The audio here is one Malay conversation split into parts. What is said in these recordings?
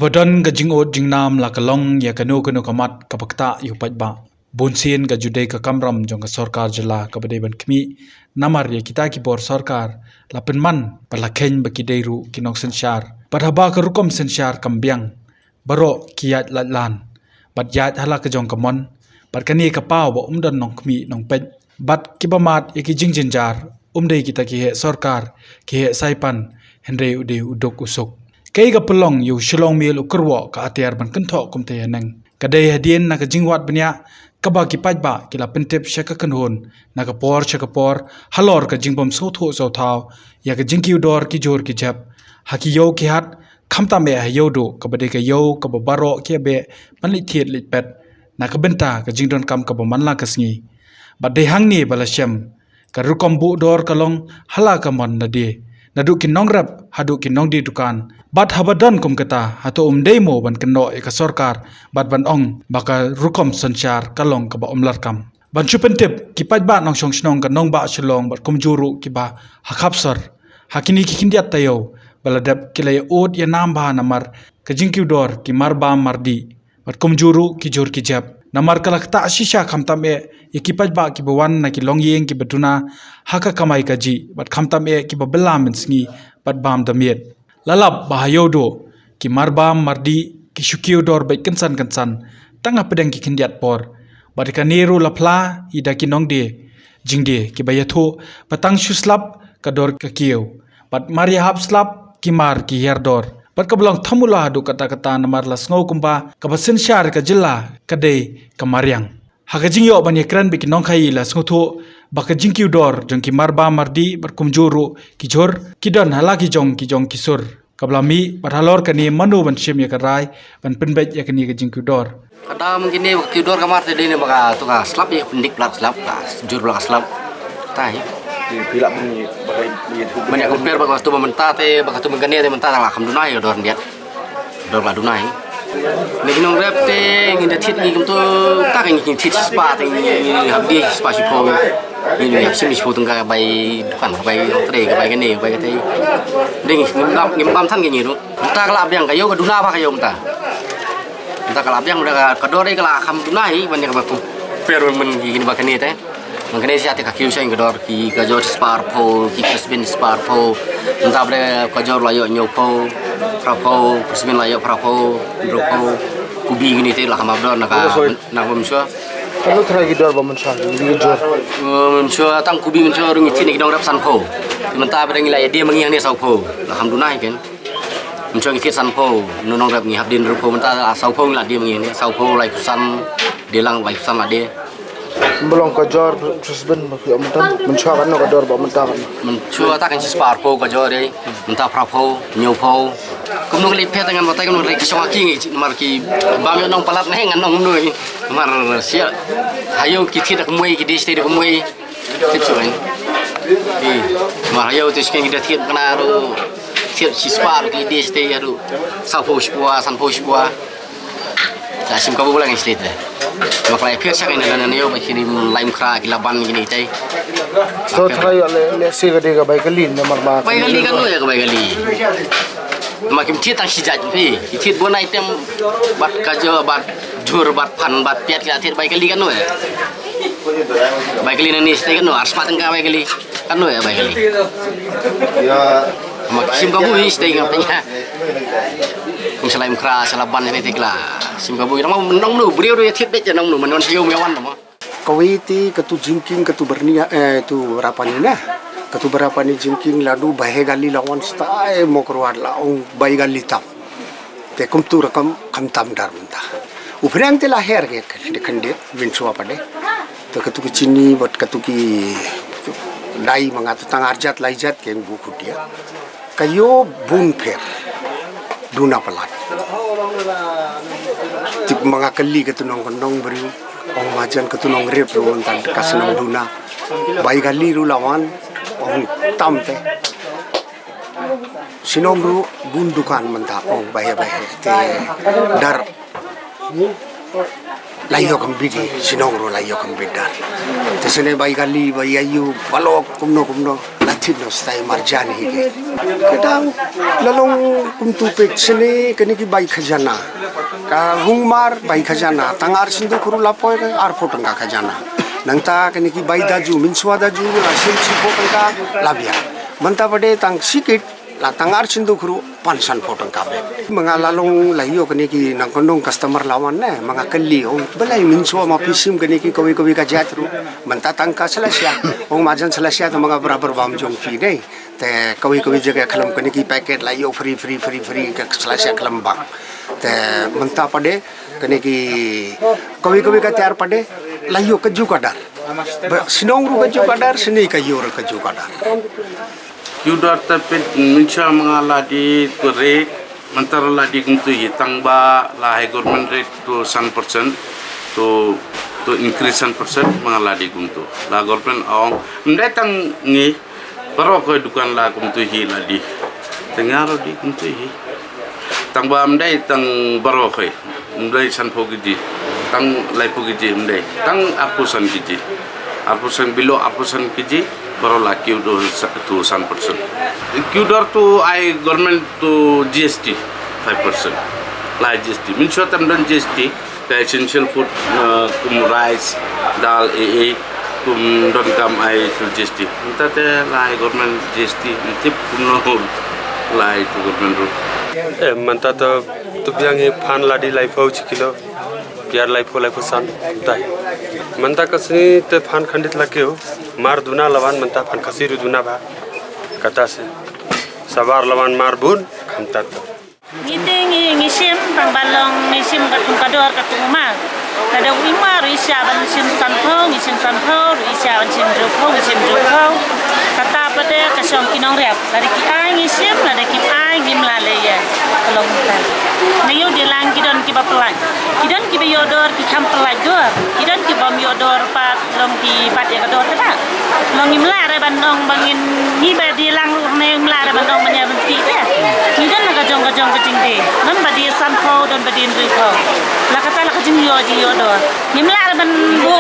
Kabadon ga jingod jingnam la kalong ya kanu kamat kapakta yu pajba. Bonsin ga jude ka kamram jong ka sarkar jala kabade ban kmi namar ya kita ki bor sarkar la penman palakhen ba kideiru kinok sensyar. Padhaba ka rukom sensyar kambyang baro kiyat latlan. Bat yat hala ka jong kamon bat kani ka pau ba umdan nong kmi nong pej bat kibamat ya ki jingjinjar umdei kita ki he sarkar ki he saipan hendrei ude udok usok. Kay ga pelong yu shilong mil ukurwo ka atiar ban kentho kumte yaneng. Kadai hadien na ka jingwat banya kaba ki pajba kila pentip shaka kanhon na ka por halor ka jingbom sotho thau ya ka jingki udor ki jor ki jap haki yo ki hat khamta me ha yo do ka bade ka yo ka baro ki be panli thiet lit pet na ka benta ka jingdon kam ka manla ka sngi bade hangni balashem ka rukom bu dor kalong hala ka mon na de nadu ki nongrap hadu ki nongdi dukan bat habadon kum kata hato demo ban keno eka sarkar bat ban ong baka rukom sanchar kalong ka ba umlar kam ban chupentip ki pajba nong shong shnong ka nong ba shlong bat kum juru ki ba hakapsar hakini ki kindiat tayo baladap kilay od ya namba namar ka jingkiw dor ki marba mardi bat kum juru ki jur ki jap namar kalakta shisha khamtam e ikipaj ba ki bawan na ki longyeng ki batuna haka kamai kaji bat khamtam e ki babelam sngi bat bam damiet lalap bahayodo ki marbam mardi ki shukiu dor bai kansan tanga pedang ki kindiat por bat kaniru lapla ida ki nongde jingde ki bayatho patang shuslap ka dor ka kieu bat maria hap slap ki mar ki herdor bat kablong thamula du kata namar la sngo kumba ka basin shar ka jilla kadai kamaryang haga jingyo ban ekran bi ki nongkhai la sngo baka jingkiu dor jong ki marba mardi bat kumjuru ki jor kidon halaki jong kisur kablami bat halor kani manu ban shem ya karai ban penbet ya kani ka jingkiu dor kada mungkin ni kiu dor kamar te dine baka tu ka slap ya pendik plak slap ka jur plak slap tai bila bunyi bagai banyak compare baka tu mentah te baka tu mengane te mentah la kham dunai dor biat dor la dunai ni nong rep te ngi de thit ngi kum tu ta ngi thit spa te ngi habdi spa sipo ini yang sini sebut tengah bayi depan bayi tre bayi kene bayi kete ding ngim tan kene tu entah kelap yang kayo ke duna apa kayo entah kelap yang udah kedore kelak kham dunai banyak baku per men gini bakane teh mangkene siate kaki usai kedor ki kajor sparpo ki presbin sparpo entah bre kajor layo nyopo prapo presbin layo prapo dropo kubi gini teh lah kham abdor nak memsua kalau terakhir dor bamansyah ini jor memsua tang kubi memsua orang itu ni dong rap sanpo mentah bre ngilai dia mengiang ni saupo alhamdulillah kan memsua ngikit sanpo nunong rap ngi habdin rupo mentah saupo ngila dia mengiang ni saupo lai kusan dilang lai kusan lah dia belum kajor presben makhluk mentan mensyah kan kajor bamansyah kan mensyah tak kan sparpo kajor dia mentah prapo nyopo kumno kali pet dengan matai kumno kali kisawaki marki bamyo nong palat neng nong nui mar sia hayo kiti dak muai ki deste dak muai tipsuan mar hayo tis kan kita tiap kena ru tiap sispar ki deste ru sapo spua sanpo spua sim kabu bulan istet maklai pet sak ina nan yo bakirim laim kra ki laban gini tai so terakhir le si gede ga baik kali nomor ba baik kali kan lo ya baik kali makin tiat tang sijat pi tiat bon item bat kajo bat jur bat pan bat piat tiat baik kali kan no ya baik kali nani stay kan no asmat engka baik kali kan no ya baik kali ya makin kabu stay ngapnya misalnya kra salaban ini tikla sim kabu nang nong nu brio do tiat bet nong nu menon siu mewan mo kawiti ketu jingking ketu bernia tu rapani nah ketu berapa ni jingking ladu bahe gali lawan stai mo keluar laung bayi gali tam te kum tu rakam kam tam dar mentah uprang te lahir ke kendit winsua pade to ketu cini buat ketu ki dai mangatu tangarjat laijat ke buku dia kayo bun per duna pelat tip mangakali ketu nong beri ong majan ketu nong rep ron tan kasenong duna bayi gali ru lawan ong tam te sinongru bundukan mentah ong bahe te dar layo kang bidi sinong ro layo kang bidar tesene bai gali bai ayu balok kumno latin no stai marjani hige kadang lalong kumtu pek sene kene ki bai khajana ka hungmar bai khajana tangar sindu kuru lapoy ar photanga khajana nangta kene ki bai daju minswa daju asim sipo tangka labia manta pade tang sikit la tangar sindu kuru pansan potong kabe mga lalong layo kani ki nang kondong customer lawan na mga kali ong balay minso ma pisim kani ki kawi ka jatru manta tangka salasya ong majan salasya to mga barabar bam jong fi dei te kawi jaga khalam kani ki packet layo free ka salasya khalam bang te manta pade kani ki kawi ka tiar pade layo kaju kadar sinong ru kaju kadar sini kayo ru kaju kadar Yudar tapi minca mengalah di rate antara lah di untuk hitang ba lah government rate to 1% to increase 1% mengalah di untuk lah government awang mendatang ni baru kau dukan lah untuk lah di tengah di untuk tang ba mendai tang baru kau mendai san pogiji tang lai pogiji mendai tang apusan kiji apusan below apusan kiji baru lah Qdor to 1%. Qdor to I government to GST 5%. Lah GST. Minshot amdan GST the essential food rice, dal AA don't come I to GST. Entah te lah government GST tip puno lah itu government ru. Manta to biang fan ladi life ho chikilo. Biar life san dai. Manta kasni te fan khandit lakeo. Mar duna lawan menta fan kasiru duna ba kata se sabar lawan mar bun khamtat ngisim bang balong ngisim kador katuma kada wimar isya ban sim sanpho ngisim sanpho isya ban sim jopho kata pada kasong kinong rep dari ki ai ngisim la dari ki ai ngim la le ya kalong ta nayo dilang kidon ki baplan kidon ki yodor ki kham pelaj dor kidon ki bom yodor pat long ki pat ya kador ta long ngim la re bandong bangin ni ba dilang ne ngim la re bandong banya benti ta kidon na gajong kecing de non ba di sanpho don ba di ndripo la kata la kajing yodor ngim la re ban bu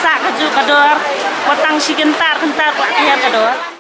sa kaju kador potang si kentar kwa ya kador